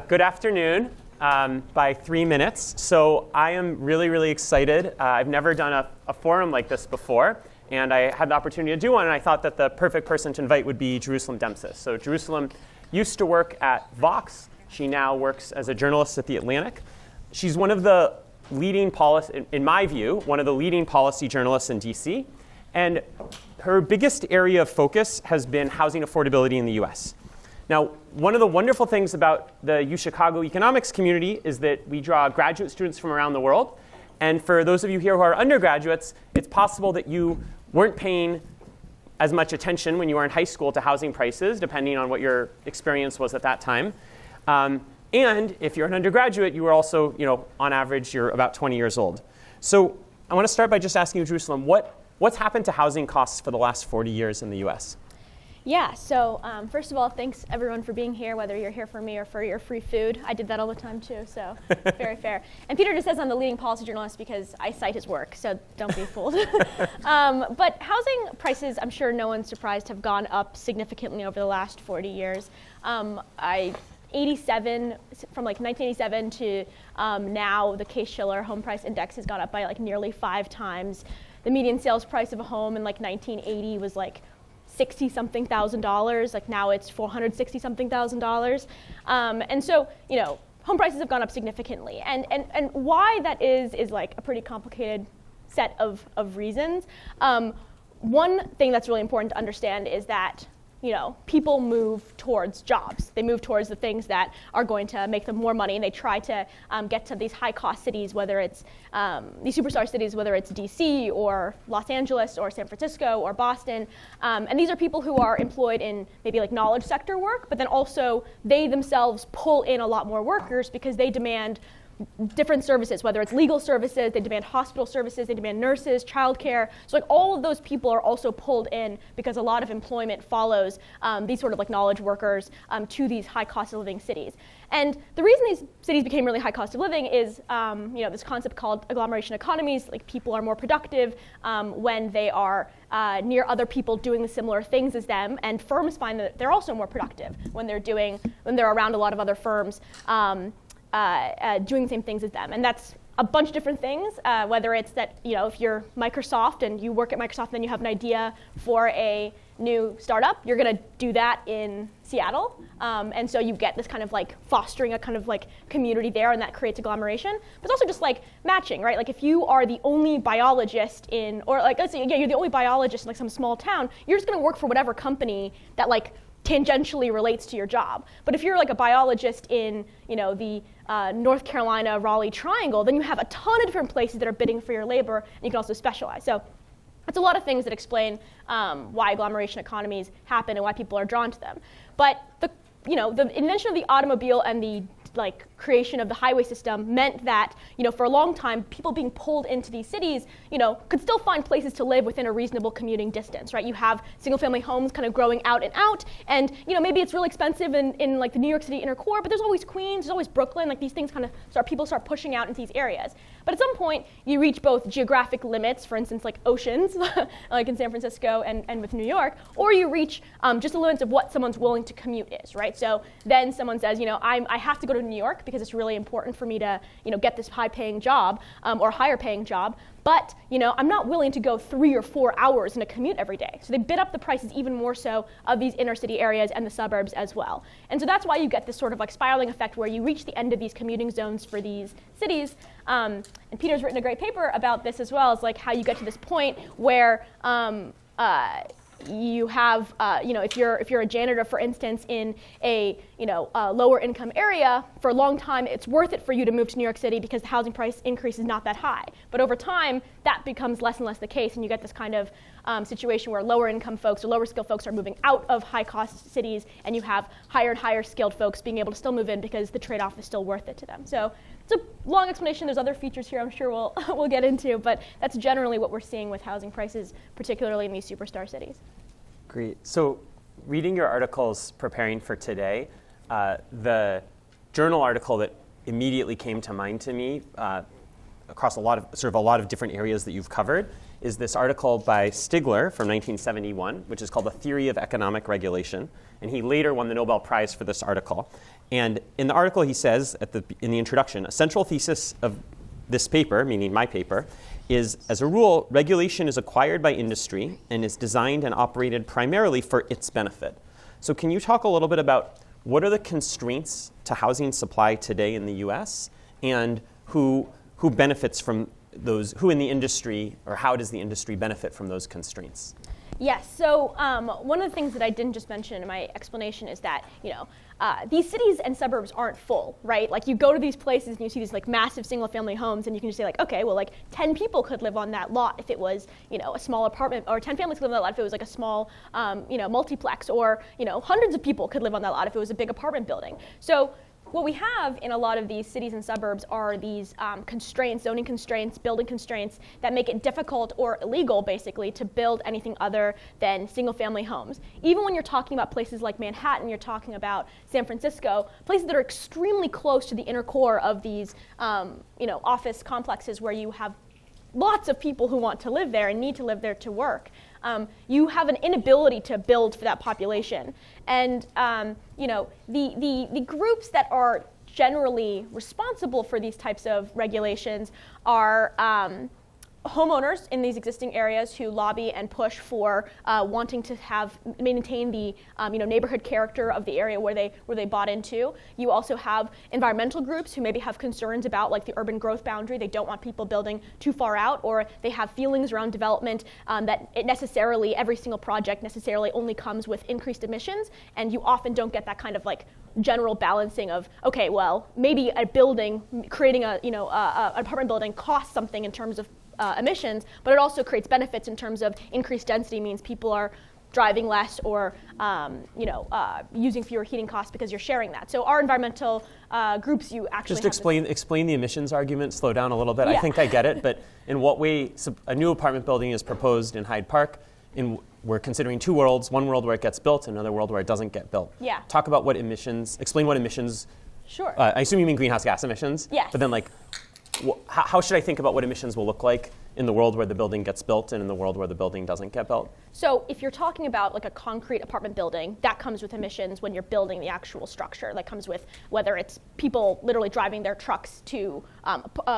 Good afternoon by 3 minutes. So I am really, really excited. I've never done a forum like this before, and I had the opportunity to do one, and I thought that the perfect person to invite would be Jerusalem Demsas. So Jerusalem used to work at Vox. She now works as a journalist at The Atlantic. She's one of the leading policy, in my view, one of the leading policy journalists in DC. And her biggest area of focus has been housing affordability in the US. Now, one of the wonderful things about the UChicago economics community is that we draw graduate students from around the world. And for those of you here who are undergraduates, it's possible that you weren't paying as much attention when you were in high school to housing prices, depending on what your experience was at that time. And if you're an undergraduate, you were also, on average, you're about 20 years old. So I want to start by just asking you, Jerusalem, what's happened to housing costs for the last 40 years in the US? Yeah, so first of all, thanks everyone for being here, whether you're here for me or for your free food. I did that all the time too, so very fair. And Peter just says I'm the leading policy journalist because I cite his work, so don't be fooled. But housing prices, I'm sure no one's surprised, have gone up significantly over the last 40 years. From 1987 to now, the Case-Shiller home price index has gone up by nearly 5 times. The median sales price of a home in 1980 was $60-something thousand. Now it's $460-something thousand. And so, home prices have gone up significantly. And why that is a pretty complicated set of reasons. One thing that's really important to understand is that people move towards jobs. They move towards the things that are going to make them more money, and they try to get to these high-cost cities, whether it's these superstar cities, whether it's DC or Los Angeles or San Francisco or Boston. And these are people who are employed in maybe knowledge sector work, but then also they themselves pull in a lot more workers because they demand different services, whether it's legal services, they demand hospital services, they demand nurses, childcare. So all of those people are also pulled in because a lot of employment follows these sort of knowledge workers to these high cost of living cities. And the reason these cities became really high cost of living is this concept called agglomeration economies. People are more productive when they are near other people doing the similar things as them, and firms find that they're also more productive when they're around a lot of other firms doing the same things as them. And that's a bunch of different things, whether it's that, if you're Microsoft and you work at Microsoft, then you have an idea for a new startup, you're going to do that in Seattle. And so you get this kind of fostering a kind of community there, and that creates agglomeration. But it's also just matching, right? If you are the only biologist let's say, you're the only biologist in some small town, you're just going to work for whatever company that tangentially relates to your job. But if you're a biologist in the North Carolina Raleigh Triangle, then you have a ton of different places that are bidding for your labor, and you can also specialize. So it's a lot of things that explain why agglomeration economies happen and why people are drawn to them. But the invention of the automobile and the creation of the highway system meant that, for a long time, people being pulled into these cities, could still find places to live within a reasonable commuting distance, right? You have single-family homes kind of growing out and out, and, maybe it's really expensive in the New York City inner core, but there's always Queens, there's always Brooklyn, these things people start pushing out into these areas. But at some point, you reach both geographic limits, for instance, oceans, in San Francisco and with New York, or you reach just the limits of what someone's willing to commute is, right? So then someone says, I have to go to New York because it's really important for me to, get this high-paying job or higher-paying job. But, I'm not willing to go 3 or 4 hours in a commute every day. So they bid up the prices even more so of these inner city areas and the suburbs as well. And so that's why you get this sort of spiraling effect where you reach the end of these commuting zones for these cities. And Peter's written a great paper about this as well, as how you get to this point where you have, if you're a janitor, for instance, in a lower income area, for a long time it's worth it for you to move to New York City because the housing price increase is not that high. But over time, that becomes less and less the case, and you get this kind of situation where lower income folks or lower skilled folks are moving out of high cost cities, and you have higher and higher skilled folks being able to still move in because the trade-off is still worth it to them. So it's a long explanation. There's other features here I'm sure we'll get into, but that's generally what we're seeing with housing prices, particularly in these superstar cities. Great. So reading your articles preparing for today, the journal article that immediately came to mind to me across a lot of different areas that you've covered is this article by Stigler from 1971, which is called The Theory of Economic Regulation. And he later won the Nobel Prize for this article. And in the article, he says in the introduction, a central thesis of this paper, meaning my paper, is, as a rule, regulation is acquired by industry and is designed and operated primarily for its benefit. So can you talk a little bit about what are the constraints to housing supply today in the US, and who benefits from those, who in the industry, or how does the industry benefit from those constraints? Yes, so one of the things that I didn't just mention in my explanation is that, these cities and suburbs aren't full, right? Like you go to these places and you see these like massive single family homes and you can just say like, okay, well like 10 people could live on that lot if it was, a small apartment, or 10 families could live on that lot if it was like a small, multiplex, or, hundreds of people could live on that lot if it was a big apartment building. So what we have in a lot of these cities and suburbs are these constraints, zoning constraints, building constraints that make it difficult or illegal, basically, to build anything other than single-family homes. Even when you're talking about places like Manhattan, you're talking about San Francisco, places that are extremely close to the inner core of these, office complexes where you have lots of people who want to live there and need to live there to work. You have an inability to build for that population. And the groups that are generally responsible for these types of regulations are homeowners in these existing areas who lobby and push for wanting to maintain the neighborhood character of the area where they bought into. You also have environmental groups who maybe have concerns about like the urban growth boundary. They don't want people building too far out, or they have feelings around development that every single project necessarily only comes with increased emissions, and you often don't get that kind of like general balancing of, okay, well, maybe a building, creating an apartment building costs something in terms of emissions, but it also creates benefits in terms of increased density means people are driving less or using fewer heating costs because you're sharing that. So our environmental groups, you actually just explain the emissions argument. Slow down a little bit. Yeah. I think I get it, but in what way a new apartment building is proposed in Hyde Park? We're considering two worlds: one world where it gets built, and another world where it doesn't get built. Yeah. Talk about explain what emissions. Sure. I assume you mean greenhouse gas emissions. Yes. But then how should I think about what emissions will look like in the world where the building gets built and in the world where the building doesn't get built? So if you're talking about like a concrete apartment building, that comes with emissions when you're building the actual structure. That comes with whether it's people literally driving their trucks to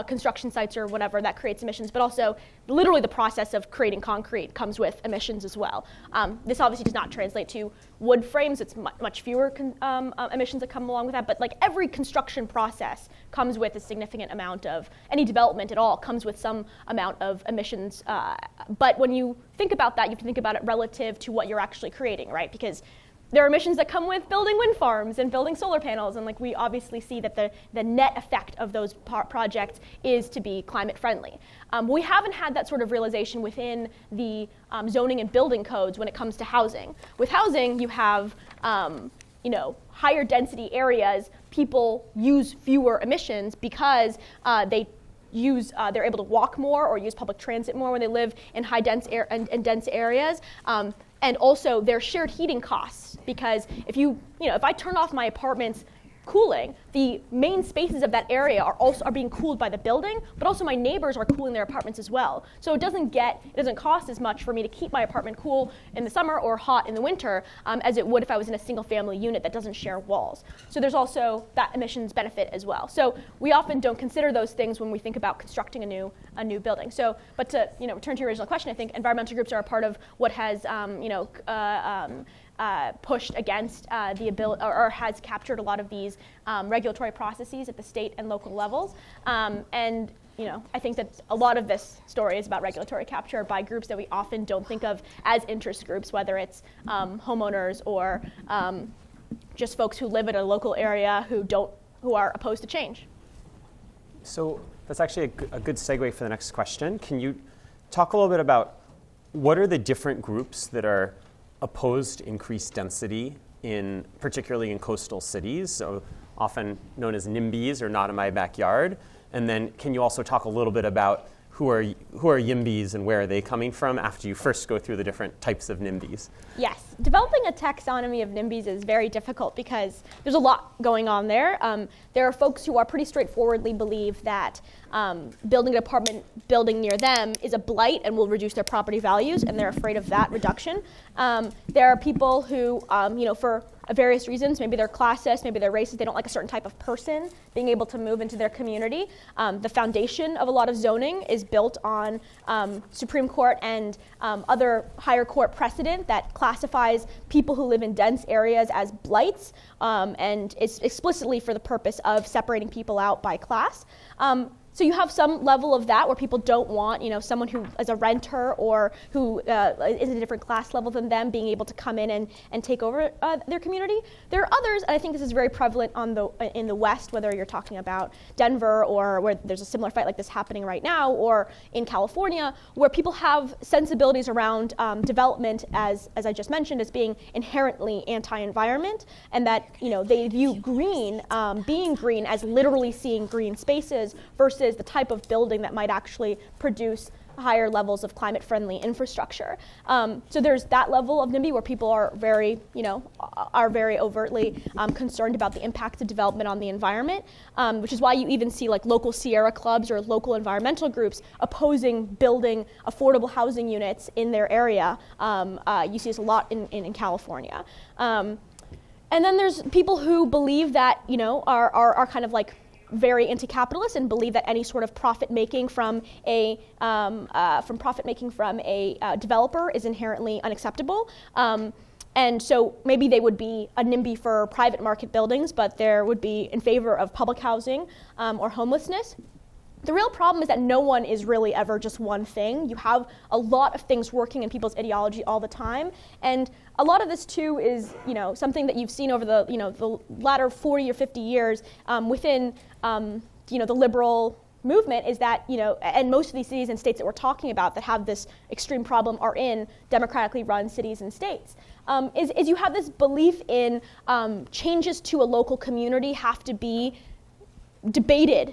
construction sites or whatever, that creates emissions. But also literally the process of creating concrete comes with emissions as well. This obviously does not translate to wood frames. It's much fewer emissions that come along with that. But like every construction process comes with a significant amount of, any development at all comes with some amount of emissions. But when you think about that, you have to think about it relative to what you're actually creating, right? Because there are emissions that come with building wind farms and building solar panels, and like we obviously see that the net effect of those projects is to be climate friendly. We haven't had that sort of realization within the zoning and building codes when it comes to housing. With housing, you have higher density areas. People use fewer emissions because they're able to walk more or use public transit more when they live in high dense dense areas. And also their shared heating costs, because if I turn off my apartment's cooling, the main spaces of that area are being cooled by the building, but also my neighbors are cooling their apartments as well. So it doesn't cost as much for me to keep my apartment cool in the summer or hot in the winter as it would if I was in a single family unit that doesn't share walls. So there's also that emissions benefit as well. So we often don't consider those things when we think about constructing a new building. So, but to return to your original question, I think environmental groups are a part of what has pushed against the ability, or has captured a lot of these regulatory processes at the state and local levels. And I think that a lot of this story is about regulatory capture by groups that we often don't think of as interest groups, whether it's homeowners or just folks who live in a local area who are opposed to change. So that's actually a good segue for the next question. Can you talk a little bit about what are the different groups that are opposed to increased density, particularly in coastal cities, so often known as NIMBYs, or not in my backyard? And then can you also talk a little bit about who are YIMBYs and where are they coming from after you first go through the different types of NIMBYs? Yes. developing a taxonomy of NIMBYs is very difficult because there's a lot going on there. There are folks who are pretty straightforwardly believe that building an apartment building near them is a blight and will reduce their property values, and they're afraid of that reduction. There are people who, for various reasons, maybe they're classist, maybe they're racist, they don't like a certain type of person being able to move into their community. The foundation of a lot of zoning is built on Supreme Court and other higher court precedent that classifies people who live in dense areas as blights, and it's explicitly for the purpose of separating people out by class. So you have some level of that where people don't want, someone who is a renter or who is in a different class level than them being able to come in and take over their community. There are others, and I think this is very prevalent in the West, whether you're talking about Denver or where there's a similar fight like this happening right now, or in California, where people have sensibilities around development, as I just mentioned, as being inherently anti-environment, and that they view green, being green, as literally seeing green spaces versus the type of building that might actually produce higher levels of climate-friendly infrastructure. So there's that level of NIMBY where people are very, overtly concerned about the impact of development on the environment, which is why you even see like local Sierra clubs or local environmental groups opposing building affordable housing units in their area. You see this a lot in California. And then there's people who believe that, are kind of like very anti-capitalist and believe that any sort of profit making from a developer is inherently unacceptable. And so maybe they would be a NIMBY for private market buildings, but there would be in favor of public housing or homelessness. The real problem is that no one is really ever just one thing. You have a lot of things working in people's ideology all the time, and a lot of this too is, something that you've seen over the latter 40 or 50 years within, the liberal movement is that, and most of these cities and states that we're talking about that have this extreme problem are in democratically run cities and states. Is you have this belief in changes to a local community have to be debated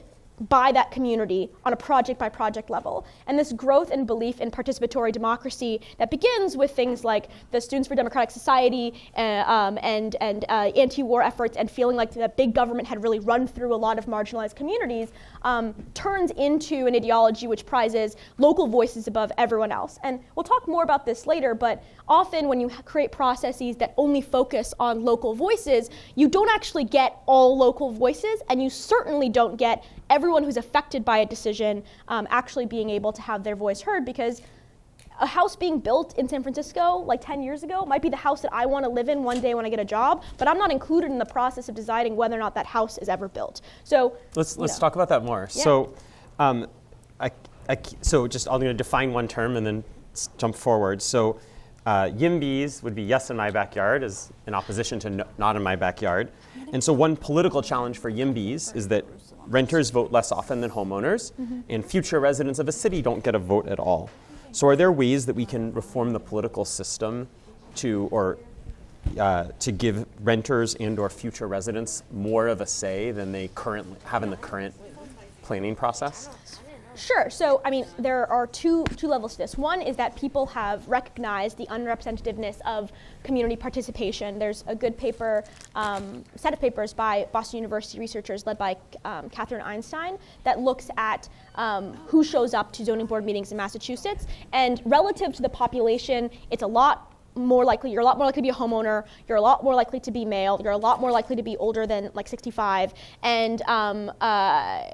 by that community on a project by project level. And this growth and belief in participatory democracy that begins with things like the Students for Democratic Society and anti-war efforts and feeling like that big government had really run through a lot of marginalized communities turns into an ideology which prizes local voices above everyone else. And we'll talk more about this later, but often when you create processes that only focus on local voices, you don't actually get all local voices, and you certainly don't get everyone who's affected by a decision actually being able to have their voice heard, because a house being built in San Francisco like 10 years ago might be the house that I want to live in one day when I get a job, but I'm not included in the process of deciding whether or not that house is ever built. So let's talk about that more. Yeah. So I'm going to define one term and then jump forward. So YIMBYs would be yes in my backyard as in opposition to not in my backyard. And so one political challenge for YIMBYs is that renters vote less often than homeowners, and future residents of a city don't get a vote at all. So are there ways that we can reform the political system to give renters and or future residents more of a say than they currently have in the current planning process? Sure. So, there are two levels to this. One is that people have recognized the unrepresentativeness of community participation. There's a good paper, set of papers by Boston University researchers led by Catherine Einstein that looks at who shows up to zoning board meetings in Massachusetts. And relative to the population, it's you're a lot more likely to be a homeowner, you're a lot more likely to be male, you're a lot more likely to be older than like 65. And I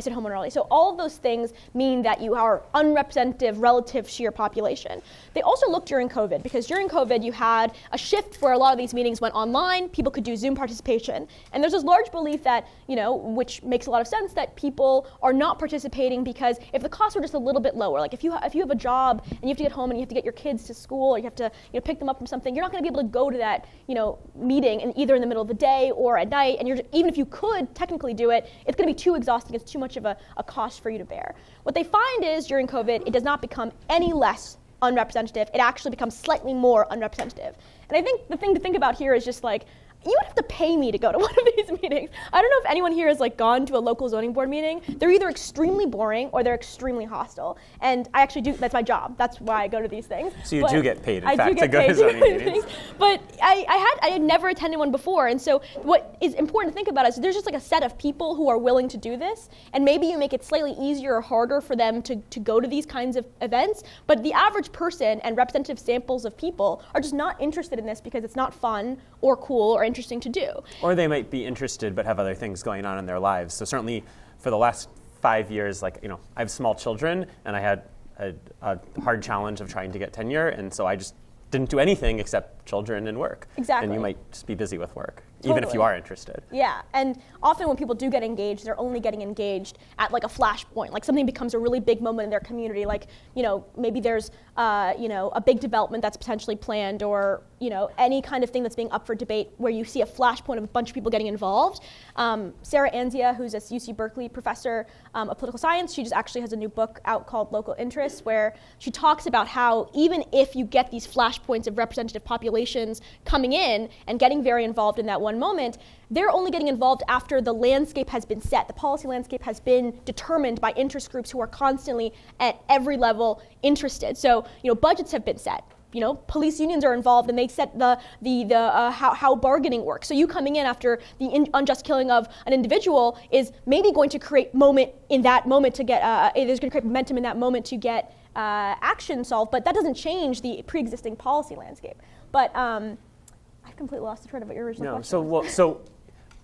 said homeowner earlier. So all of those things mean that you are unrepresentative relative to your population. They also looked during COVID, because during COVID you had a shift where a lot of these meetings went online, people could do Zoom participation. And there's this large belief that, which makes a lot of sense, that people are not participating because if the costs were just a little bit lower, like if you have a job and you have to get home and you have to get your kids to school, or you have to pick them up from something, you're not going to be able to go to that meeting and either in the middle of the day or at night, and even if you could technically do it, it's going to be too exhausting. It's too much of a cost for you to bear. What they find is during COVID, it does not become any less unrepresentative. It actually becomes slightly more unrepresentative. And I think the thing to think about here is just like, you would have to pay me to go to one of these meetings. I don't know if anyone here has like gone to a local zoning board meeting. They're either extremely boring or they're extremely hostile. And I actually do, that's my job. That's why I go to these things. So you do get paid, in fact, to go to zoning meetings. But I had never attended one before. And so what is important to think about is there's just like a set of people who are willing to do this. And maybe you make it slightly easier or harder for them to go to these kinds of events. But the average person and representative samples of people are just not interested in this because it's not fun or cool or interesting to do. Or they might be interested but have other things going on in their lives. So certainly for the last 5 years, like, you know, I have small children and I had a hard challenge of trying to get tenure, and so I just didn't do anything except children and work. Exactly. And you might just be busy with work, Totally. even if you are interested. Yeah, and often when people do get engaged, they're only getting engaged at like a flashpoint, like something becomes a really big moment in their community, like, you know, maybe there's, you know, a big development that's potentially planned, or, you know, any kind of thing that's being up for debate where you see a flashpoint of a bunch of people getting involved. Sarah Anzia, who's a UC Berkeley professor of political science, she just actually has a new book out called Local Interests, where she talks about how even if you get these flashpoints of representative populations coming in and getting very involved in that one moment, they're only getting involved after the landscape has been set. The policy landscape has been determined by interest groups who are constantly at every level interested. So, you know, budgets have been set. You know, police unions are involved and they set how bargaining works. So you coming in after the unjust killing of an individual is maybe going to create moment in that moment to get, it is going to create momentum in that moment to get action solved, but that doesn't change the pre-existing policy landscape. But I've completely lost the thread of what your original question was. So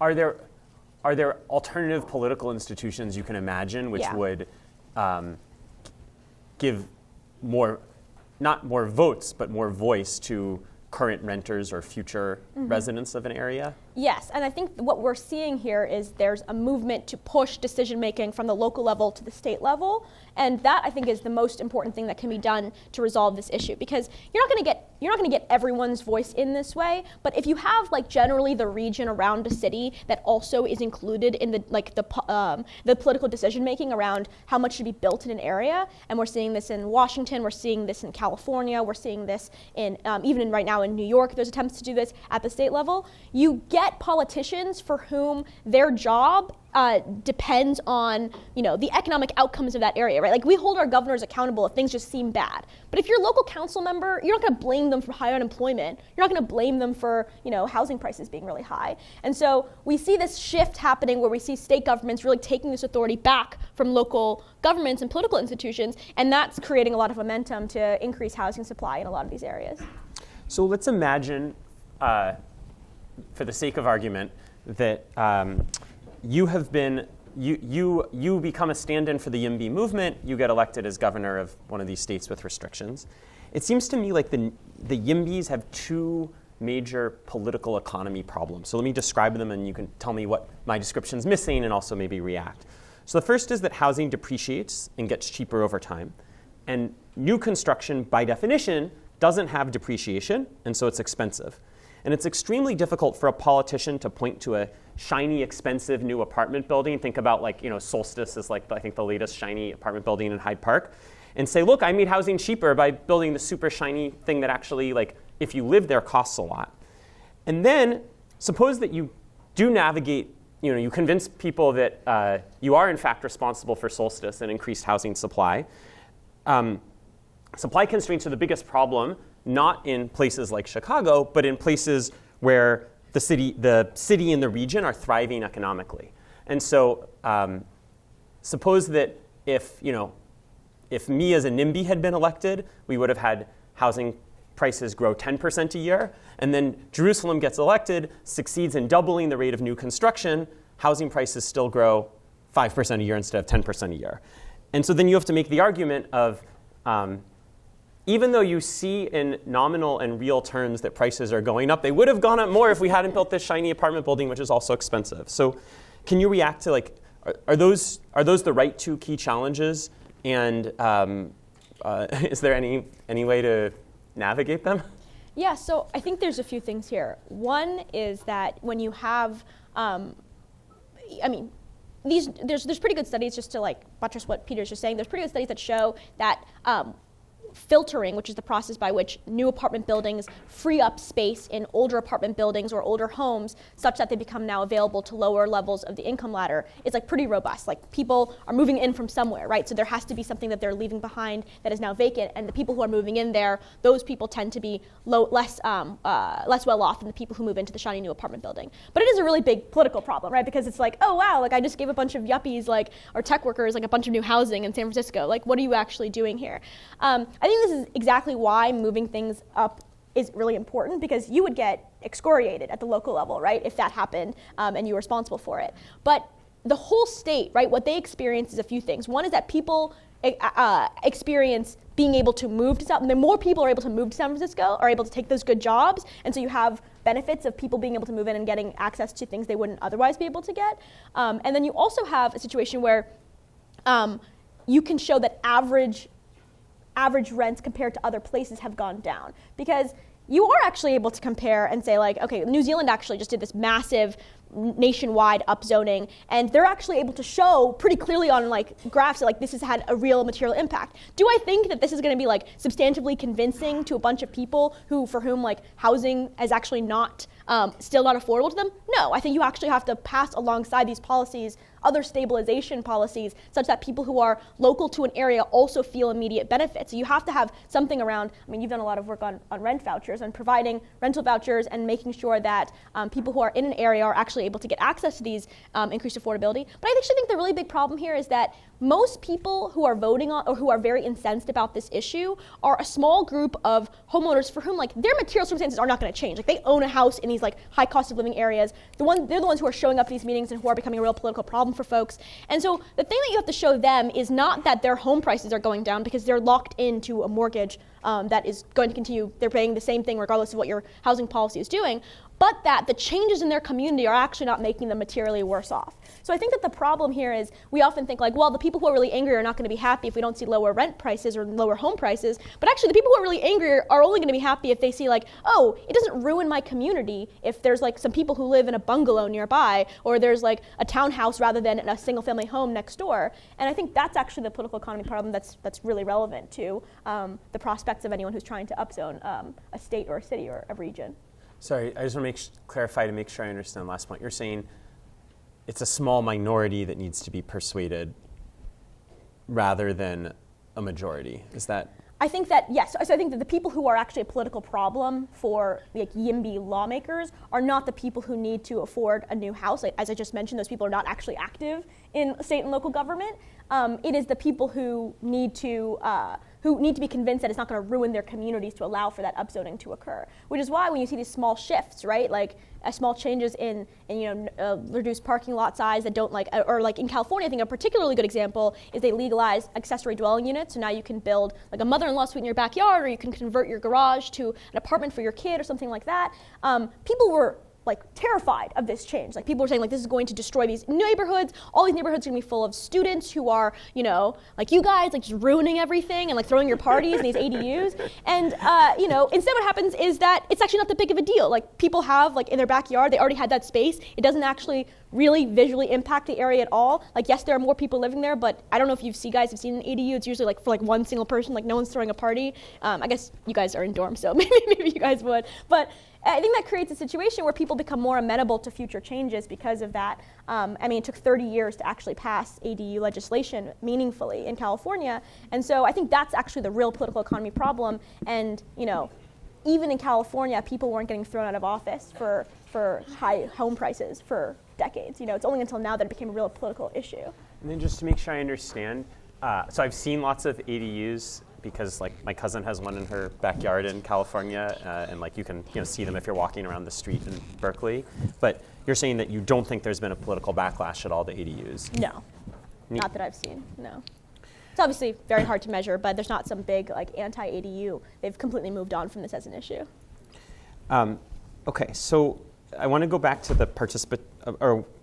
are there alternative political institutions you can imagine which would give more, not more votes, but more voice to current renters or future residents of an area? Yes, and I think what we're seeing here is there's a movement to push decision making from the local level to the state level, and that I think is the most important thing that can be done to resolve this issue, because you're not going to get everyone's voice in this way, but if you have like generally the region around a city that also is included in the political decision making around how much should be built in an area, and we're seeing this in Washington, we're seeing this in California, we're seeing this in even right now in New York, there's attempts to do this at the state level. You get politicians for whom their job depends on, you know, the economic outcomes of that area, right? Like we hold our governors accountable if things just seem bad. But if you're a local council member, you're not going to blame them for high unemployment. You're not going to blame them for, you know, housing prices being really high. And so we see this shift happening where we see state governments really taking this authority back from local governments and political institutions, and that's creating a lot of momentum to increase housing supply in a lot of these areas. So let's imagine, for the sake of argument, that you become a stand-in for the YIMBY movement, you get elected as governor of one of these states with restrictions. It seems to me like the YIMBYs have two major political economy problems. So let me describe them and you can tell me what my description's missing and also maybe react. So the first is that housing depreciates and gets cheaper over time. And new construction, by definition, doesn't have depreciation, and so it's expensive. And it's extremely difficult for a politician to point to a shiny, expensive new apartment building. Think about like, you know, Solstice is like, I think the latest shiny apartment building in Hyde Park. And say, look, I made housing cheaper by building the super shiny thing that actually, like, if you live there, costs a lot. And then suppose that you do navigate, you know, you convince people that you are in fact responsible for Solstice and increased housing supply. Supply constraints are the biggest problem, not in places like Chicago, but in places where the city and the region are thriving economically. And so suppose that if me as a NIMBY had been elected, we would have had housing prices grow 10% a year, and then Jerusalem gets elected, succeeds in doubling the rate of new construction, housing prices still grow 5% a year instead of 10% a year. And so then you have to make the argument of, even though you see in nominal and real terms that prices are going up, they would have gone up more if we hadn't built this shiny apartment building, which is also expensive. So can you react to, like, are those the right two key challenges? And is there any way to navigate them? Yeah, so I think there's a few things here. One is that when you have, there's pretty good studies, just to like buttress what Peter's just saying, there's pretty good studies that show that filtering, which is the process by which new apartment buildings free up space in older apartment buildings or older homes such that they become now available to lower levels of the income ladder, is like pretty robust. Like people are moving in from somewhere, right? So there has to be something that they're leaving behind that is now vacant, and the people who are moving in there, those people tend to be less well off than the people who move into the shiny new apartment building. But it is a really big political problem, right? Because it's like, oh wow, like I just gave a bunch of yuppies, like, or tech workers, like a bunch of new housing in San Francisco. Like, what are you actually doing here? I think this is exactly why moving things up is really important, because you would get excoriated at the local level, right, if that happened and you were responsible for it. But the whole state, right, what they experience is a few things. One is that people experience being able to move to the more people are able to move to San Francisco, are able to take those good jobs, and so you have benefits of people being able to move in and getting access to things they wouldn't otherwise be able to get. And then you also have a situation where you can show that average rents compared to other places have gone down, because you are actually able to compare and say, like, okay, New Zealand actually just did this massive nationwide upzoning, and they're actually able to show pretty clearly on like graphs that like this has had a real material impact. Do I think that this is going to be like substantively convincing to a bunch of people for whom like housing is actually not still not affordable to them? No, I think you actually have to pass alongside these policies other stabilization policies such that people who are local to an area also feel immediate benefits. So you have to have something around, I mean, you've done a lot of work on rent vouchers and providing rental vouchers and making sure that people who are in an area are actually able to get access to these increased affordability. But I actually think the really big problem here is that most people who are voting on or who are very incensed about this issue are a small group of homeowners for whom like their material circumstances are not going to change. Like they own a house in these like high cost of living areas. They're the ones who are showing up at these meetings and who are becoming a real political problem for folks. And so the thing that you have to show them is not that their home prices are going down because they're locked into a mortgage that is going to continue. They're paying the same thing regardless of what your housing policy is doing, but that the changes in their community are actually not making them materially worse off. So I think that the problem here is we often think like, well, the people who are really angry are not going to be happy if we don't see lower rent prices or lower home prices. But actually the people who are really angry are only going to be happy if they see like, oh, it doesn't ruin my community if there's like some people who live in a bungalow nearby, or there's like a townhouse rather than a single family home next door. And I think that's actually the political economy problem that's really relevant to the prospects of anyone who's trying to upzone a state or a city or a region. Sorry, I just want to clarify to make sure I understand the last point. You're saying it's a small minority that needs to be persuaded rather than a majority. Is that? I think that, yes. So I think that the people who are actually a political problem for like YIMBY lawmakers are not the people who need to afford a new house. Like, as I just mentioned, those people are not actually active in state and local government. It is the people who need to be convinced that it's not going to ruin their communities to allow for that upzoning to occur. Which is why when you see these small shifts, right, like small changes in reduced parking lot size that don't like, or like in California, I think a particularly good example is they legalized accessory dwelling units. So now you can build like a mother-in-law suite in your backyard, or you can convert your garage to an apartment for your kid or something like that. People were like terrified of this change. Like people were saying like this is going to destroy these neighborhoods. All these neighborhoods are gonna be full of students who are, like you guys, like just ruining everything and like throwing your parties in these ADUs. And instead what happens is that it's actually not that big of a deal. Like people have like in their backyard, they already had that space. It doesn't actually really visually impact the area at all. Like yes, there are more people living there, but I don't know if you guys have seen an ADU. It's usually like for like one single person, like no one's throwing a party. I guess you guys are in dorms, so maybe you guys would. But I think that creates a situation where people become more amenable to future changes because of that. It took 30 years to actually pass ADU legislation meaningfully in California. And so I think that's actually the real political economy problem. And, even in California, people weren't getting thrown out of office for high home prices for decades. It's only until now that it became a real political issue. And then just to make sure I understand, so I've seen lots of ADUs because like my cousin has one in her backyard in California, and like you can see them if you're walking around the street in Berkeley. But you're saying that you don't think there's been a political backlash at all to ADUs? No, not that I've seen. No, it's obviously very hard to measure, but there's not some big like anti-ADU. They've completely moved on from this as an issue. Okay, so I want to go back to the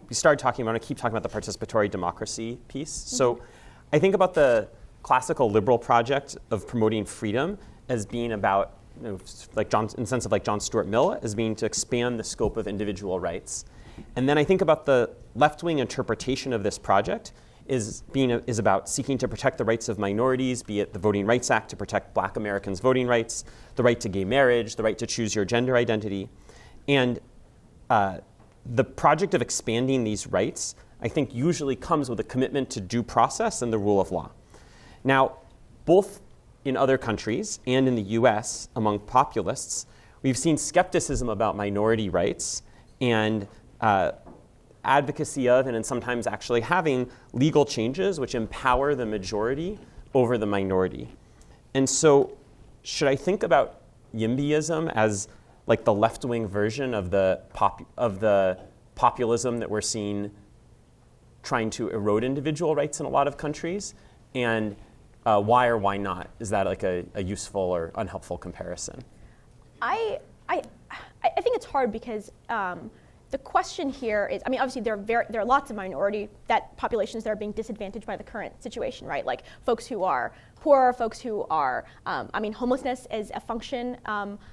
we started talking. I want to keep talking about the participatory democracy piece. Mm-hmm. So I think about the classical liberal project of promoting freedom as being about, like in the sense of like John Stuart Mill, as being to expand the scope of individual rights. And then I think about the left-wing interpretation of this project is about seeking to protect the rights of minorities, be it the Voting Rights Act to protect Black Americans' voting rights, the right to gay marriage, the right to choose your gender identity. And the project of expanding these rights, I think, usually comes with a commitment to due process and the rule of law. Now, both in other countries and in the US, among populists, we've seen skepticism about minority rights and advocacy of, and sometimes actually having, legal changes which empower the majority over the minority. And so, should I think about YIMBYism as like the left-wing version of the populism that we're seeing trying to erode individual rights in a lot of countries? And why or why not? Is that like a useful or unhelpful comparison? I think it's hard because the question here is, I mean, obviously there are lots of minority populations that are being disadvantaged by the current situation, right? Like folks who are poor, folks who are, homelessness is a function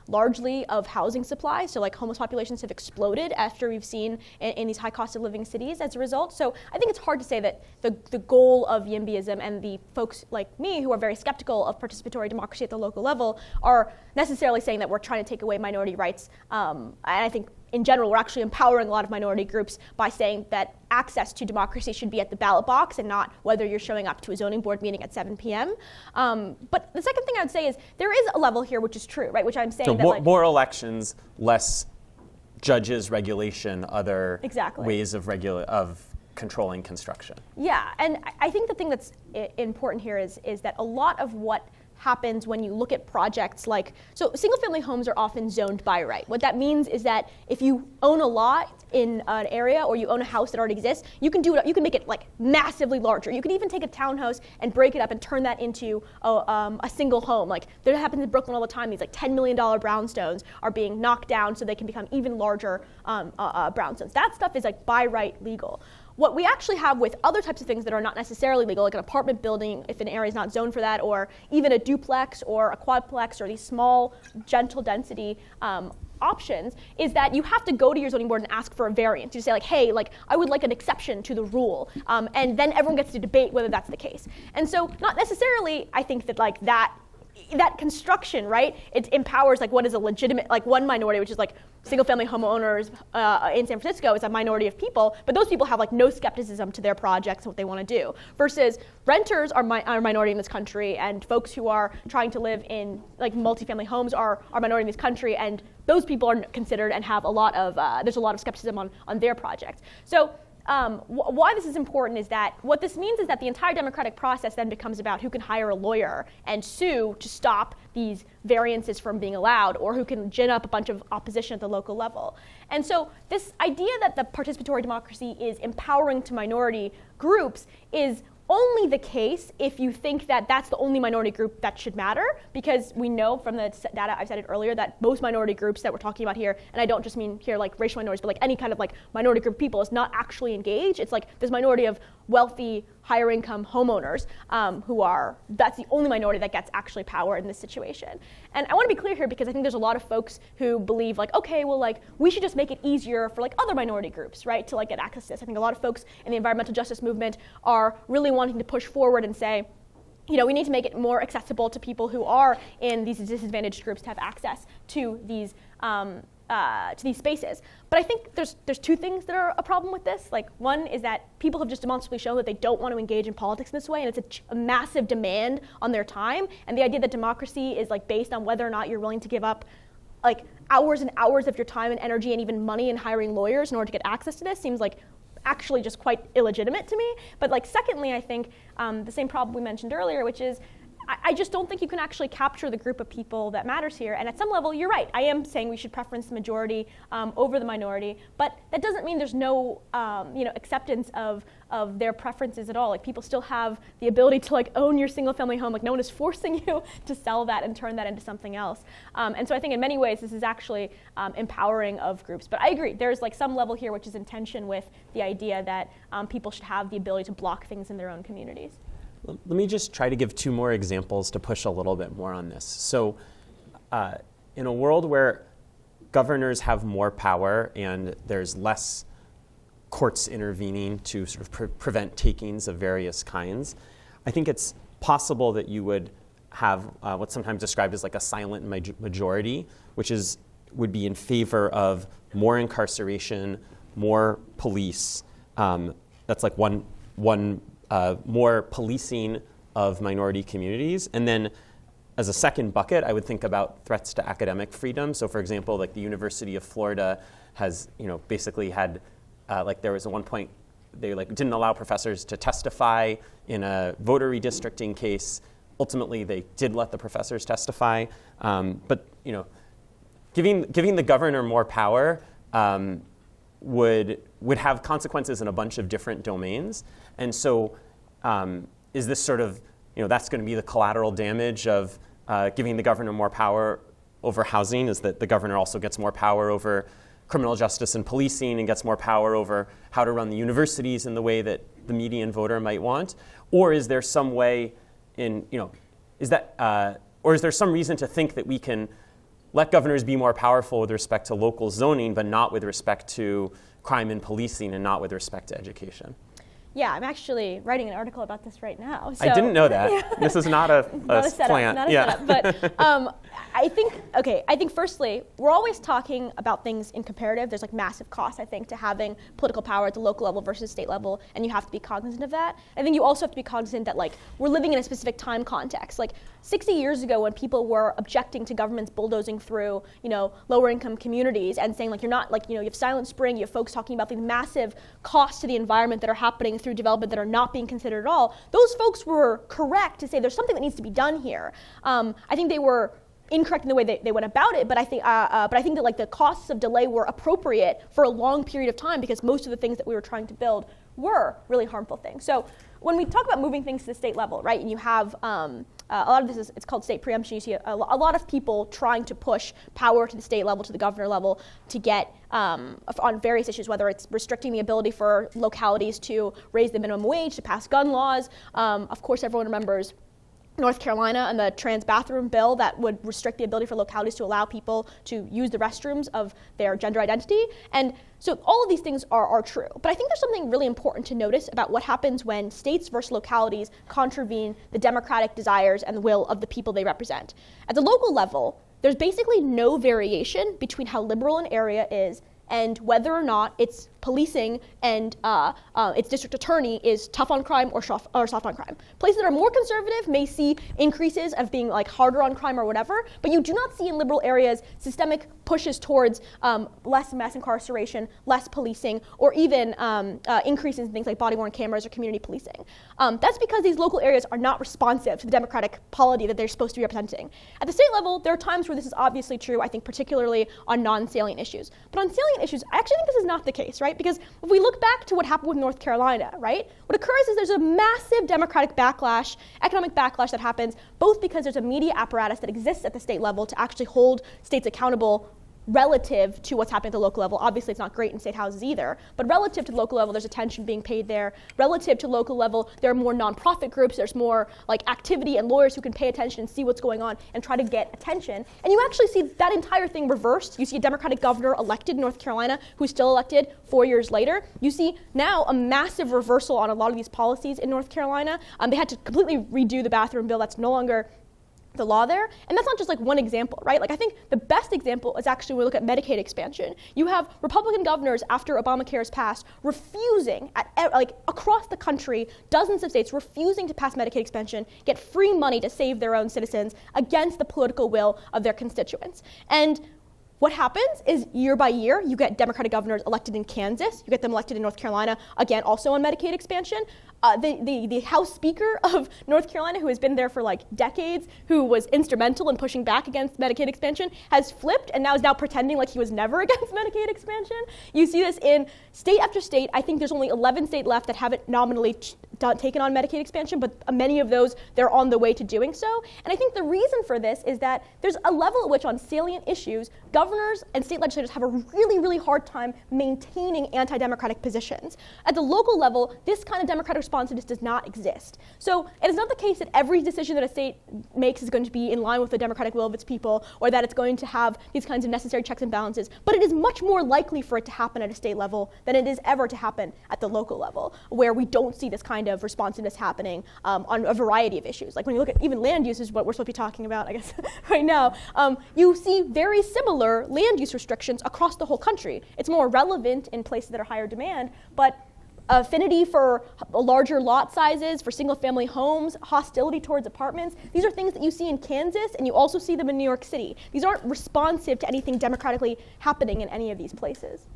largely of housing supply. So like homeless populations have exploded after we've seen in these high cost of living cities as a result. So I think it's hard to say that the goal of YIMBYism and the folks like me who are very skeptical of participatory democracy at the local level are necessarily saying that we're trying to take away minority rights. And I think in general, we're actually empowering a lot of minority groups by saying that access to democracy should be at the ballot box and not whether you're showing up to a zoning board meeting at 7 p.m. But the second thing I would say is there is a level here which is true, right? Which I'm saying so that more elections, less judges, regulation, other exactly. ways of controlling construction. Yeah, and I think the thing that's important here is that a lot of what happens when you look at projects like, so single family homes are often zoned by right. What that means is that if you own a lot in an area or you own a house that already exists, you can make it like massively larger. You can even take a townhouse and break it up and turn that into a single home. Like that happens in Brooklyn all the time. These like $10 million brownstones are being knocked down so they can become even larger brownstones. That stuff is like by right legal. What we actually have with other types of things that are not necessarily legal, like an apartment building, if an area is not zoned for that, or even a duplex or a quadplex or these small, gentle density options, is that you have to go to your zoning board and ask for a variance. You say like, hey, like I would like an exception to the rule, and then everyone gets to debate whether that's the case. And so, not necessarily, I think that like that construction, right? It empowers like what is a legitimate, like one minority, which is like single-family homeowners in San Francisco is a minority of people, but those people have like no skepticism to their projects and what they want to do. Versus renters are a minority in this country, and folks who are trying to live in like multifamily homes are minority in this country, and those people are considered and have a lot of there's a lot of skepticism on their projects. So. Why this is important is that what this means is that the entire democratic process then becomes about who can hire a lawyer and sue to stop these variances from being allowed, or who can gin up a bunch of opposition at the local level. And so this idea that the participatory democracy is empowering to minority groups is only the case if you think that that's the only minority group that should matter, because we know from the data I've cited earlier that most minority groups that we're talking about here, and I don't just mean here like racial minorities, but like any kind of like minority group of people, is not actually engaged. It's like this minority of wealthy, higher income homeowners that's the only minority that gets actually power in this situation. And I want to be clear here because I think there's a lot of folks who believe like, okay, well like we should just make it easier for like other minority groups, right, to like get access to this. I think a lot of folks in the environmental justice movement are really wanting to push forward and say, you know, we need to make it more accessible to people who are in these disadvantaged groups to have access to these spaces. But I think there's two things that are a problem with this. Like one is that people have just demonstrably shown that they don't want to engage in politics in this way, and it's a massive demand on their time. And the idea that democracy is like based on whether or not you're willing to give up like hours and hours of your time and energy and even money in hiring lawyers in order to get access to this seems like actually just quite illegitimate to me. But like secondly, I think the same problem we mentioned earlier, which is I just don't think you can actually capture the group of people that matters here. And at some level, you're right. I am saying we should preference the majority over the minority, but that doesn't mean there's no acceptance of their preferences at all. Like people still have the ability to like own your single family home. Like no one is forcing you to sell that and turn that into something else. And so I think in many ways this is actually empowering of groups. But I agree, there's like some level here which is in tension with the idea that people should have the ability to block things in their own communities. Let me just try to give two more examples to push a little bit more on this. So in a world where governors have more power and there's less courts intervening to sort of prevent takings of various kinds. I think it's possible that you would have what's sometimes described as like a silent majority, which would be in favor of more incarceration, more police. That's like one more policing of minority communities. And then as a second bucket, I would think about threats to academic freedom. So for example, like the University of Florida has, basically had, there was at one point, they didn't allow professors to testify in a voter redistricting case. Ultimately, they did let the professors testify. But giving the governor more power would have consequences in a bunch of different domains. And so is this sort of, that's going to be the collateral damage of giving the governor more power over housing, is that the governor also gets more power over criminal justice and policing and gets more power over how to run the universities in the way that the median voter might want? Or is there some way or is there some reason to think that we can let governors be more powerful with respect to local zoning, but not with respect to crime and policing and not with respect to education? Yeah, I'm actually writing an article about this right now. So. I didn't know that. Yeah. This is not a setup, plant. Not a setup. But I think firstly, we're always talking about things in comparative. There's like massive costs, I think, to having political power at the local level versus state level, and you have to be cognizant of that. I think you also have to be cognizant that we're living in a specific time context. 60 years ago, when people were objecting to governments bulldozing through, lower income communities and saying you're not you have Silent Spring, you have folks talking about the massive costs to the environment that are happening through development that are not being considered at all. Those folks were correct to say there's something that needs to be done here. I think they were incorrect in the way they went about it, but I think that the costs of delay were appropriate for a long period of time because most of the things that we were trying to build were really harmful things. So when we talk about moving things to the state level, right, and you have a lot of this it's called state preemption. You see a lot of people trying to push power to the state level, to the governor level, to get on various issues, whether it's restricting the ability for localities to raise the minimum wage, to pass gun laws. Of course, everyone remembers North Carolina and the trans bathroom bill that would restrict the ability for localities to allow people to use the restrooms of their gender identity. And so all of these things are true. But I think there's something really important to notice about what happens when states versus localities contravene the democratic desires and the will of the people they represent. At the local level, there's basically no variation between how liberal an area is and whether or not its policing and its district attorney is tough on crime or soft on crime. Places that are more conservative may see increases of being harder on crime or whatever, but you do not see in liberal areas systemic pushes towards less mass incarceration, less policing, or even increases in things like body-worn cameras or community policing. That's because these local areas are not responsive to the democratic polity that they're supposed to be representing. At the state level, there are times where this is obviously true, I think particularly on non-salient issues. But on salient issues, I actually think this is not the case, right? Because if we look back to what happened with North Carolina, right, what occurs is there's a massive democratic backlash, economic backlash that happens, both because there's a media apparatus that exists at the state level to actually hold states accountable relative to what's happening at the local level. Obviously, it's not great in state houses either, but relative to the local level, there's attention being paid there. Relative to local level, there are more nonprofit groups, there's more activity and lawyers who can pay attention and see what's going on and try to get attention. And you actually see that entire thing reversed. You see a Democratic governor elected in North Carolina who's still elected 4 years later. You see now a massive reversal on a lot of these policies in North Carolina. They had to completely redo the bathroom bill. That's no longer the law there. And that's not just one example, right? I think the best example is actually when we look at Medicaid expansion. You have Republican governors after Obamacare is passed refusing across the country, dozens of states refusing to pass Medicaid expansion, get free money to save their own citizens against the political will of their constituents. And what happens is year by year, you get Democratic governors elected in Kansas, you get them elected in North Carolina, again, also on Medicaid expansion. The House Speaker of North Carolina, who has been there for decades, who was instrumental in pushing back against Medicaid expansion, has flipped and is now pretending like he was never against Medicaid expansion. You see this in state after state. I think there's only 11 states left that haven't nominally taken on Medicaid expansion, but many of those, they're on the way to doing so. And I think the reason for this is that there's a level at which on salient issues, governors and state legislators have a really, really hard time maintaining anti-democratic positions. At the local level, this kind of democratic responsiveness does not exist. So it is not the case that every decision that a state makes is going to be in line with the democratic will of its people, or that it's going to have these kinds of necessary checks and balances, but it is much more likely for it to happen at a state level than it is ever to happen at the local level, where we don't see this kind of responsiveness happening on a variety of issues. Like when you look at even land use, is what we're supposed to be talking about, I guess, right now, you see very similar land use restrictions across the whole country. It's more relevant in places that are higher demand, but affinity for larger lot sizes, for single-family homes, hostility towards apartments, these are things that you see in Kansas, and you also see them in New York City. These aren't responsive to anything democratically happening in any of these places.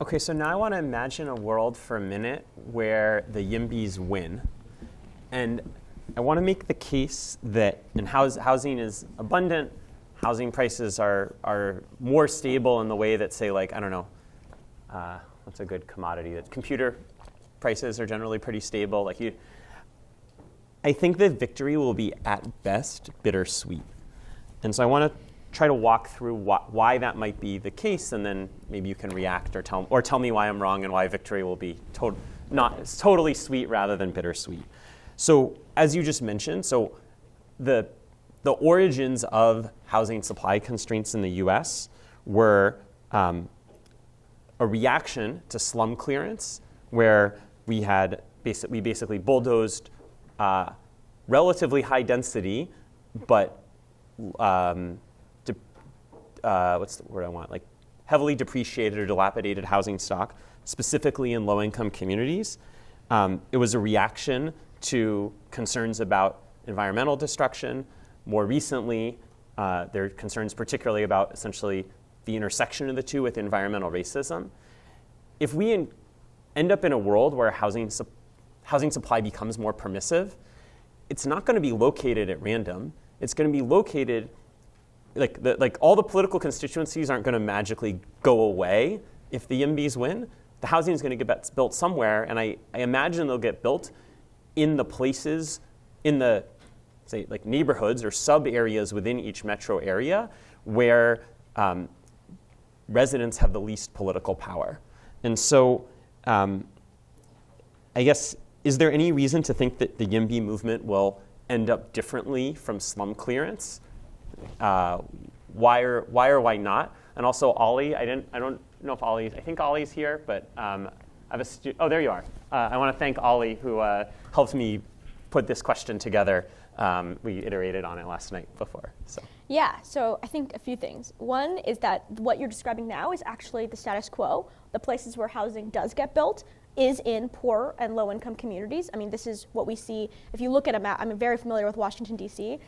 Okay, so now I want to imagine a world for a minute where the YIMBYs win. And I want to make the case that housing is abundant, housing prices are more stable in the way that, say, like, I don't know, what's a good commodity? That computer prices are generally pretty stable. I think that victory will be, at best, bittersweet. And so I want to try to walk through why that might be the case, and then maybe you can react or tell me why I'm wrong and why victory will be totally sweet rather than bittersweet. So as you just mentioned, so the origins of housing supply constraints in the U.S. were a reaction to slum clearance, where we basically bulldozed relatively high density, but what's the word I want? Like heavily depreciated or dilapidated housing stock, specifically in low-income communities. It was a reaction to concerns about environmental destruction. More recently, there are concerns particularly about essentially the intersection of the two with environmental racism. If we end up in a world where housing supply becomes more permissive, it's not going to be located at random. It's going to be located like all the political constituencies aren't going to magically go away if the YIMBYs win. The housing is going to get built somewhere, and I imagine they'll get built in the places, in the, say, like neighborhoods or sub-areas within each metro area where residents have the least political power. And so I guess, is there any reason to think that the YIMBY movement will end up differently from slum clearance? Why or why not? And also Ollie, I don't know if I think Ollie's here, but I have oh, there you are. I want to thank Ollie, who helped me put this question together. We iterated on it last night before. So. Yeah, so I think a few things. One is that what you're describing now is actually the status quo. The places where housing does get built is in poor and low-income communities. I mean, this is what we see. If you look at a map, I'm very familiar with Washington, D.C.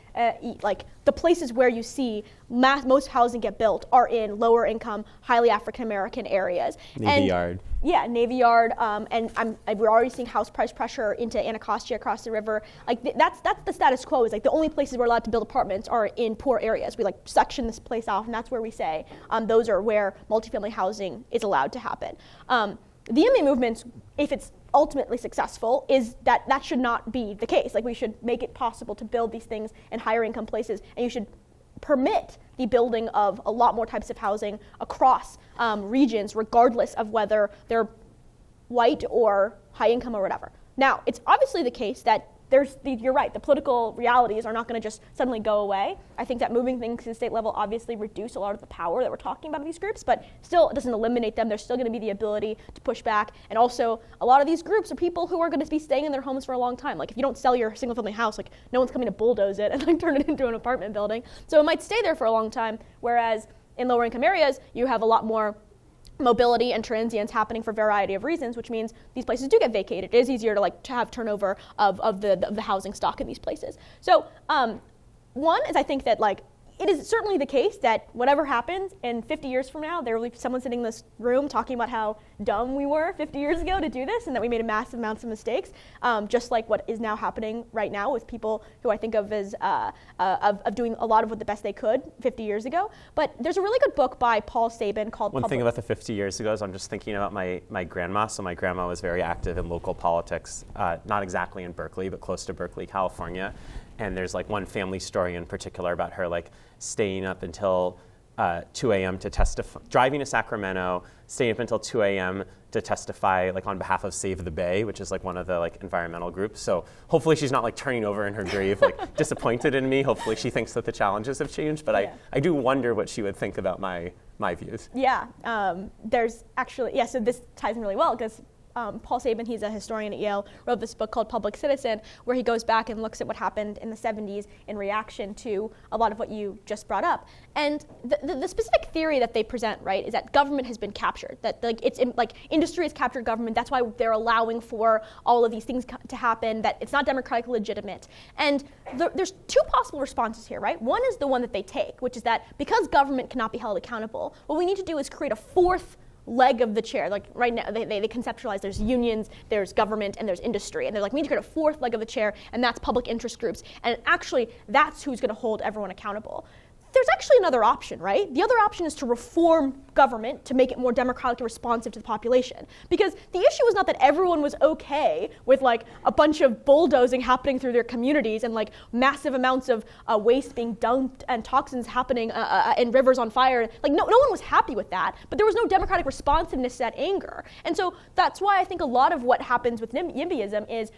Like the places where you see most housing get built are in lower-income, highly African-American areas. Navy Yard. Yeah, Navy Yard, and we're already seeing house price pressure into Anacostia across the river. Like that's the status quo. Is like the only places we're allowed to build apartments are in poor areas. We like section this place off, and that's where we say those are where multifamily housing is allowed to happen. The YIMBY movement, if it's ultimately successful, is that should not be the case. Like we should make it possible to build these things in higher income places, and you should permit the building of a lot more types of housing across regions, regardless of whether they're white or high income or whatever. Now, it's obviously the case that you're right, the political realities are not going to just suddenly go away. I think that moving things to the state level obviously reduce a lot of the power that we're talking about in these groups, but still it doesn't eliminate them. There's still going to be the ability to push back. And also, a lot of these groups are people who are going to be staying in their homes for a long time. Like if you don't sell your single family house, like no one's coming to bulldoze it and like turn it into an apartment building. So it might stay there for a long time, whereas in lower income areas, you have a lot more mobility and transience happening for a variety of reasons, which means these places do get vacated. It is easier to have turnover of the housing stock in these places. So one is I think that it is certainly the case that whatever happens in 50 years from now, there will be someone sitting in this room talking about how dumb we were 50 years ago to do this and that we made a massive amounts of mistakes, just like what is now happening right now with people who I think of as of doing a lot of what the best they could 50 years ago. But there's a really good book by Paul Sabin called One thing about the 50 years ago is I'm just thinking about my grandma. So my grandma was very active in local politics, not exactly in Berkeley, but close to Berkeley, California. And there's like one family story in particular about her like staying up until 2 a.m. to testify, driving to Sacramento, staying up until 2 a.m. to testify like on behalf of Save the Bay, which is like one of the like environmental groups. So hopefully she's not like turning over in her grave, like disappointed in me. Hopefully she thinks that the challenges have changed, but yeah. I do wonder what she would think about my views. Yeah, there's actually, yeah, so this ties in really well because Paul Sabin, he's a historian at Yale, wrote this book called Public Citizen, where he goes back and looks at what happened in the 70s in reaction to a lot of what you just brought up. And the specific theory that they present, right, is that government has been captured, that like industry has captured government. That's why they're allowing for all of these things to happen, that it's not democratically legitimate. And there's two possible responses here, right? One is the one that they take, which is that because government cannot be held accountable, what we need to do is create a fourth leg of the chair. Like right now, they conceptualize there's unions, there's government, and there's industry. And they're like, we need to create a fourth leg of the chair, and that's public interest groups. And actually, that's who's going to hold everyone accountable. There's actually another option, right? The other option is to reform government to make it more democratically responsive to the population. Because the issue is not that everyone was okay with like a bunch of bulldozing happening through their communities and like massive amounts of waste being dumped and toxins happening in rivers on fire. Like no one was happy with that, but there was no democratic responsiveness to that anger. And so that's why I think a lot of what happens with NIMBYism is,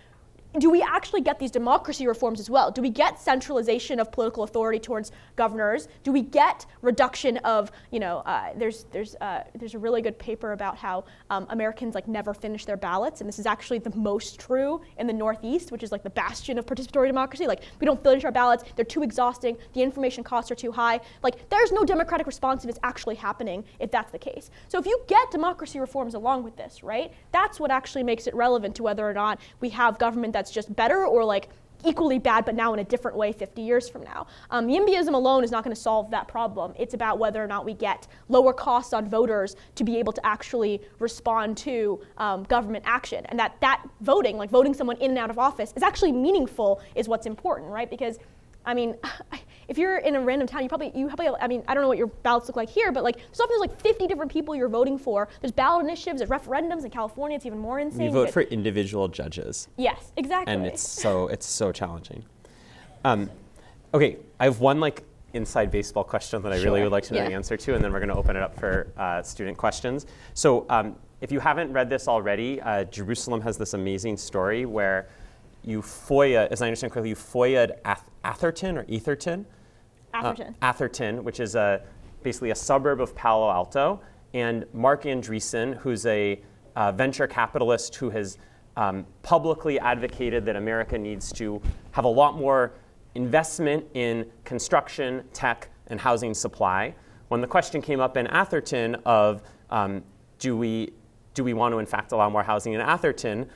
do we actually get these democracy reforms as well? Do we get centralization of political authority towards governors? Do we get reduction of, there's a really good paper about how Americans like never finish their ballots, and this is actually the most true in the Northeast, which is like the bastion of participatory democracy. Like we don't finish our ballots, they're too exhausting, the information costs are too high. Like there's no democratic responsiveness actually happening if that's the case. So if you get democracy reforms along with this, right, that's what actually makes it relevant to whether or not we have government that's just better or like equally bad but now in a different way 50 years from now. NIMBYism alone is not going to solve that problem. It's about whether or not we get lower costs on voters to be able to actually respond to government action, and that voting, like voting someone in and out of office, is actually meaningful is what's important, right? Because I mean, if you're in a random town, you probably, I mean, I don't know what your ballots look like here, but like, there's like 50 different people you're voting for. There's ballot initiatives, there's referendums in California. It's even more insane. You vote for individual judges. Yes, exactly. And it's so challenging. Okay, I have one like inside baseball question that I really would like to know the answer to, and then we're going to open it up for student questions. So if you haven't read this already, Jerusalem has this amazing story where you FOIA, as I understand correctly, you FOIA'd Atherton or Etherton? Atherton, which is basically a suburb of Palo Alto. And Mark Andreessen, who's a venture capitalist who has publicly advocated that America needs to have a lot more investment in construction, tech, and housing supply. When the question came up in Atherton of do we want to in fact allow more housing in Atherton,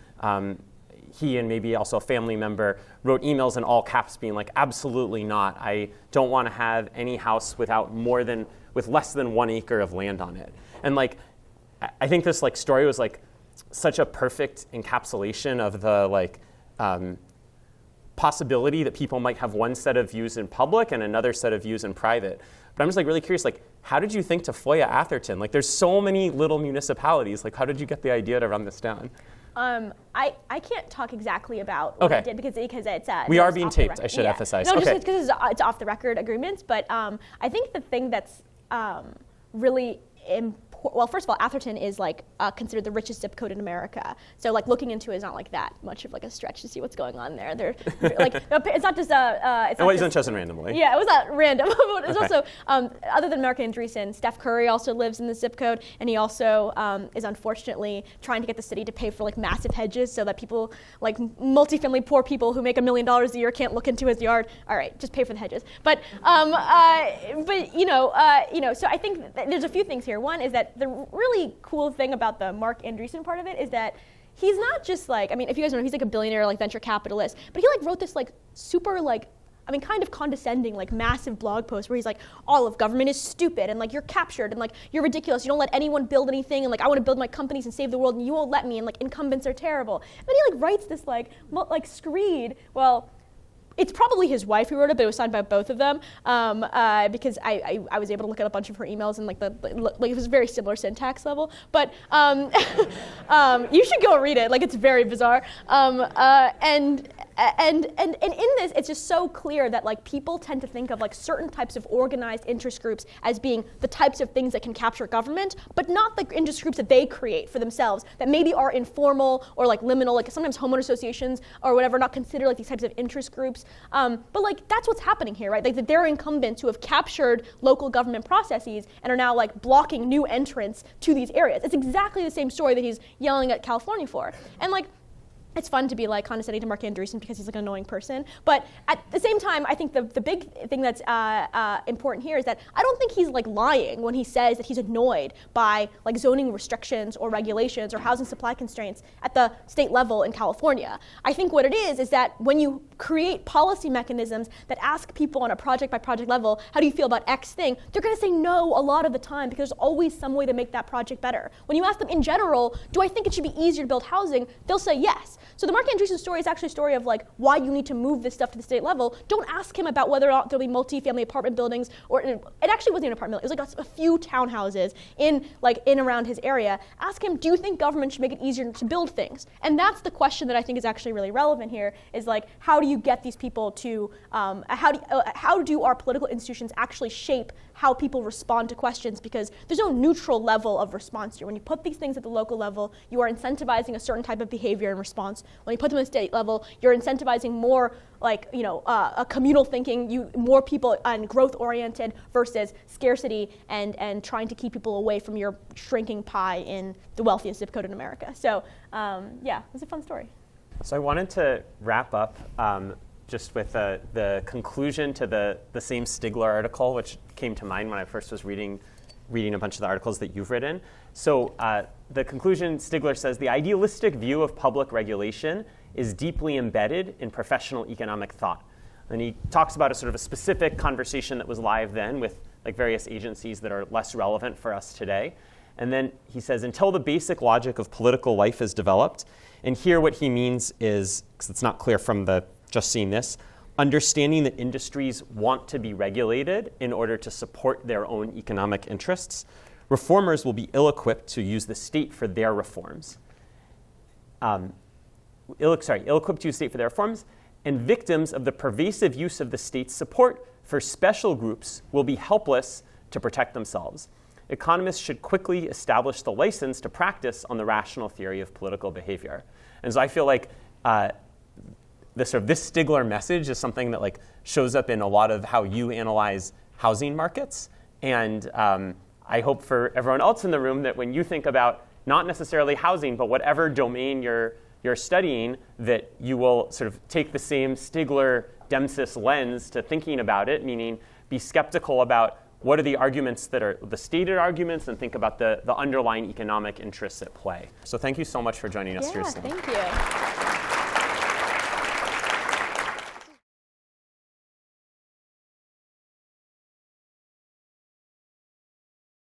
he and maybe also a family member wrote emails in all caps being like, absolutely not. I don't want to have any house with less than 1 acre of land on it. And like, I think this like story was like such a perfect encapsulation of the like possibility that people might have one set of views in public and another set of views in private. But I'm just like really curious, like, how did you think to FOIA Atherton? Like, there's so many little municipalities. Like, how did you get the idea to run this down? I can't talk exactly about what I did because it's we are being taped. I should emphasize. No, just because it's off the record agreements. But I think the thing that's really important. Well, first of all, Atherton is like considered the richest zip code in America. So like looking into it is not like that much of like a stretch to see what's going on there. They're like it's not just it wasn't chosen randomly. Yeah, it was not random. It's also other than Mark Andreessen, Steph Curry also lives in the zip code, and he also is unfortunately trying to get the city to pay for like massive hedges so that people like multifamily poor people who make $1 million a year can't look into his yard. All right, just pay for the hedges. But so I think there's a few things here. One is that the really cool thing about the Mark Andreessen part of it is that he's not just like, I mean, if you guys know, he's like a billionaire, like venture capitalist, but he like wrote this like super like I mean, kind of condescending, like massive blog post where he's like, all of government is stupid, and like you're captured, and like you're ridiculous. You don't let anyone build anything, and like I want to build my companies and save the world, and you won't let me, and like incumbents are terrible. And then he like writes this like screed. Well, it's probably his wife who wrote it, but it was signed by both of them, because I was able to look at a bunch of her emails, and like it was very similar syntax level. But you should go read it. Like, it's very bizarre. And in this, it's just so clear that like people tend to think of like certain types of organized interest groups as being the types of things that can capture government, but not the interest groups that they create for themselves that maybe are informal or like liminal, like sometimes homeowner associations or whatever, not considered like these types of interest groups. But like that's what's happening here, right? Like that there are incumbents who have captured local government processes and are now like blocking new entrants to these areas. It's exactly the same story that he's yelling at California for. And like, it's fun to be like condescending to Mark Andreessen because he's like an annoying person. But at the same time, I think the big thing that's important here is that I don't think he's like lying when he says that he's annoyed by like zoning restrictions or regulations or housing supply constraints at the state level in California. I think what it is that when you create policy mechanisms that ask people on a project by project level, how do you feel about X thing? They're gonna say no a lot of the time because there's always some way to make that project better. When you ask them in general, do I think it should be easier to build housing? They'll say yes. So the Mark Andreessen story is actually a story of like why you need to move this stuff to the state level. Don't ask him about whether or not there'll be multi-family apartment buildings, or it actually wasn't an apartment building. It was like a few townhouses in around his area. Ask him, do you think government should make it easier to build things? And that's the question that I think is actually really relevant here, is like, how do you get these people to, how do our political institutions actually shape how people respond to questions? Because there's no neutral level of response here. When you put these things at the local level, you are incentivizing a certain type of behavior and response. When you put them at the state level, you're incentivizing more like, a communal thinking, more people and growth-oriented versus scarcity and trying to keep people away from your shrinking pie in the wealthiest zip code in America. So yeah, it was a fun story. So I wanted to wrap up just with the conclusion to the same Stigler article, which came to mind when I first was reading a bunch of the articles that you've written. So the conclusion, Stigler says, the idealistic view of public regulation is deeply embedded in professional economic thought. And he talks about a sort of a specific conversation that was live then with like various agencies that are less relevant for us today. And then he says, until the basic logic of political life is developed, and here what he means is, because it's not clear from just seeing this, understanding that industries want to be regulated in order to support their own economic interests, reformers will be ill-equipped to use the state for their reforms. Ill-equipped to use the state for their reforms, and victims of the pervasive use of the state's support for special groups will be helpless to protect themselves. Economists should quickly establish the license to practice on the rational theory of political behavior. And so I feel like this Stigler message is something that like shows up in a lot of how you analyze housing markets. And I hope for everyone else in the room that when you think about not necessarily housing, but whatever domain you're studying, that you will sort of take the same Stigler Demsas lens to thinking about it, meaning be skeptical about what are the arguments that are the stated arguments, and think about the underlying economic interests at play. So thank you so much for joining us here. Thank you.